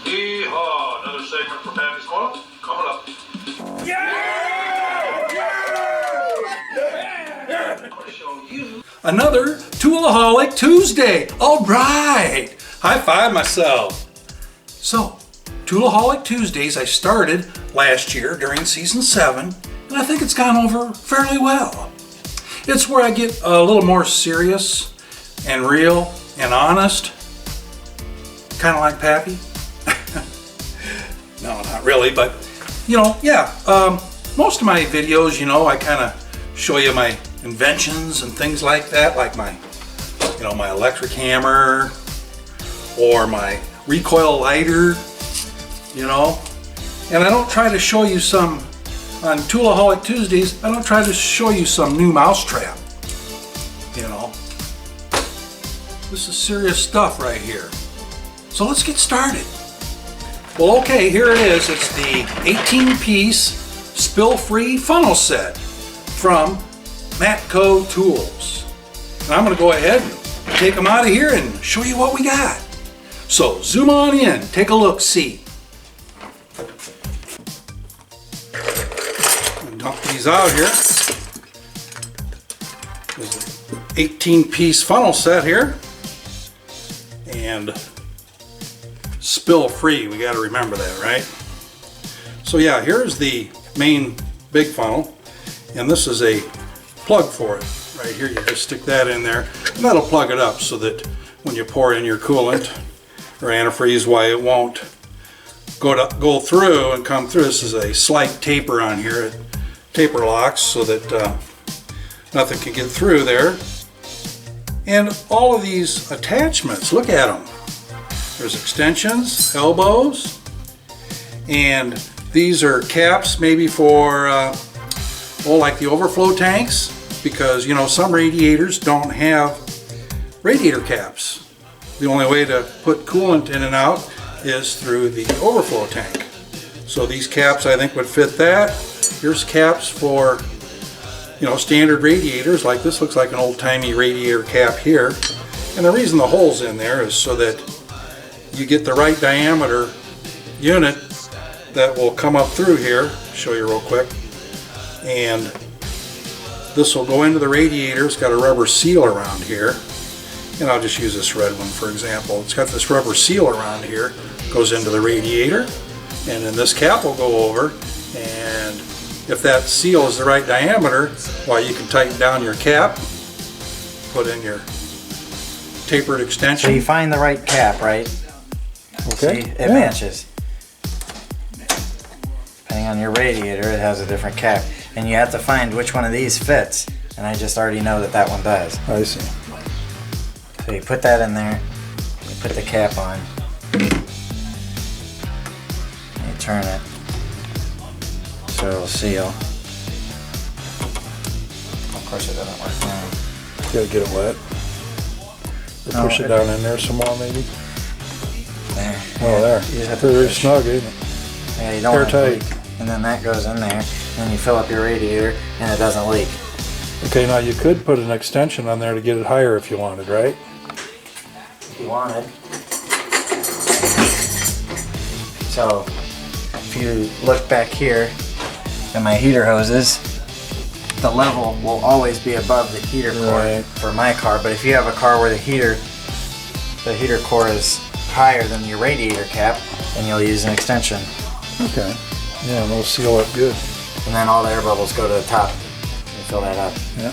Yeehaw! Another segment for Pappy's Corner coming up. I'm gonna show you another Tool-A-Hoilc Tuesday. All right, high five myself. So, Tool-A-Hoilc Tuesdays I started last year during season 7, and I think it's gone over fairly well. It's where I get a little more serious and real and honest, kind of like Pappy. No, not really, but most of my videos, I kind of show you my inventions and things like that, like my electric hammer or my recoil lighter, and I don't try to show you some, on Tool-A-Hoilc Tuesdays, I don't try to show you some new mousetrap, This is serious stuff right here. So let's get started. Well, okay, here it is. It's the 18-piece spill-free funnel set from Matco Tools. And I'm going to go ahead and take them out of here and show you what we got. So zoom on in, take a look, see. Dump these out here. There's an 18-piece funnel set here. And spill free, we got to remember that, right? So yeah, here's the main big funnel, and this is a plug for it right here. You just stick that in there, and that'll plug it up so that when you pour in your coolant or antifreeze, why it won't go through and come through. This is a slight taper on here. It taper locks so that nothing can get through there. And all of these attachments, look at them. There's extensions, elbows, and these are caps maybe for, like the overflow tanks, because some radiators don't have radiator caps. The only way to put coolant in and out is through the overflow tank. So these caps I think would fit that. Here's caps for standard radiators, like this looks like an old-timey radiator cap here. And the reason the hole's in there is so that you get the right diameter unit that will come up through here. Show you real quick. And this will go into the radiator. It's got a rubber seal around here. And I'll just use this red one for example. It's got this rubber seal around here. Goes into the radiator. And then this cap will go over. And if that seal is the right diameter, well, you can tighten down your cap, put in your tapered extension. So you find the right cap, right? Okay. See, it matches. Depending on your radiator, it has a different cap. And you have to find which one of these fits. And I just already know that that one does. I see. So you put that in there, you put the cap on, and you turn it. So it'll seal. Of course it doesn't work now. You gotta get it wet. Or push it down in there some more maybe. There. Oh, there. You just have Very push. snug, isn't it? Yeah, you don't want it to Airtight. leak. And then that goes in there, and then you fill up your radiator, and it doesn't leak. Okay, now you could put an extension on there to get it higher if you wanted, right? If you wanted. So, if you look back here at my heater hoses, the level will always be above the heater core Right. for my car. But if you have a car where the heater core is higher than your radiator cap, then you'll use an extension. Okay. Yeah, and they'll seal up good. And then all the air bubbles go to the top. You fill that up. Yeah.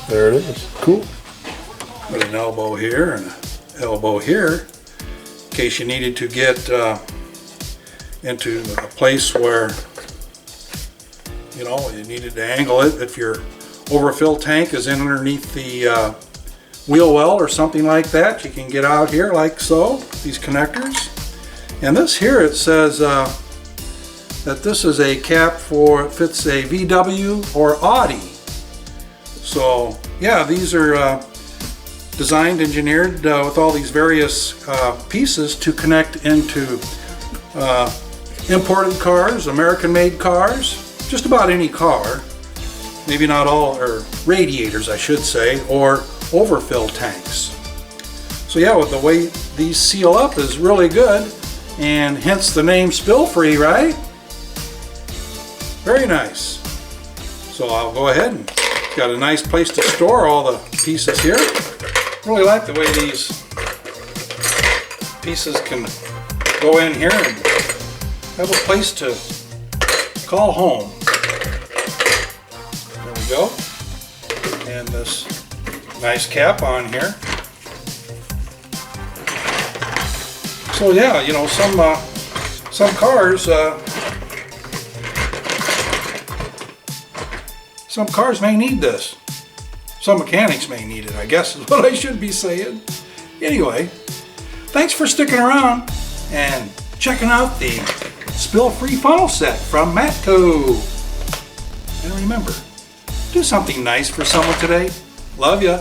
There it is. Cool. Put an elbow here and an elbow here in case you needed to get into a place where you needed to angle it. If your overfill tank is in underneath the wheel well or something like that, you can get out here like so, these connectors. And this here, it says that this is a cap for, it fits a VW or Audi. So yeah, these are designed, engineered with all these various pieces to connect into imported cars, American-made cars, just about any car. Maybe not all, or radiators I should say, or overfill tanks. So yeah, with the way these seal up is really good. and hence the name Spill Free, right? Very nice. So I'll go ahead and got a nice place to store all the pieces here. Really like the way these pieces can go in here and have a place to call home. There we go. And this nice cap on here. So yeah, you know, some cars may need this. Some mechanics may need it, I guess is what I should be saying. Anyway, thanks for sticking around and checking out the spill-free funnel set from Matco. And remember, do something nice for someone today. Love ya.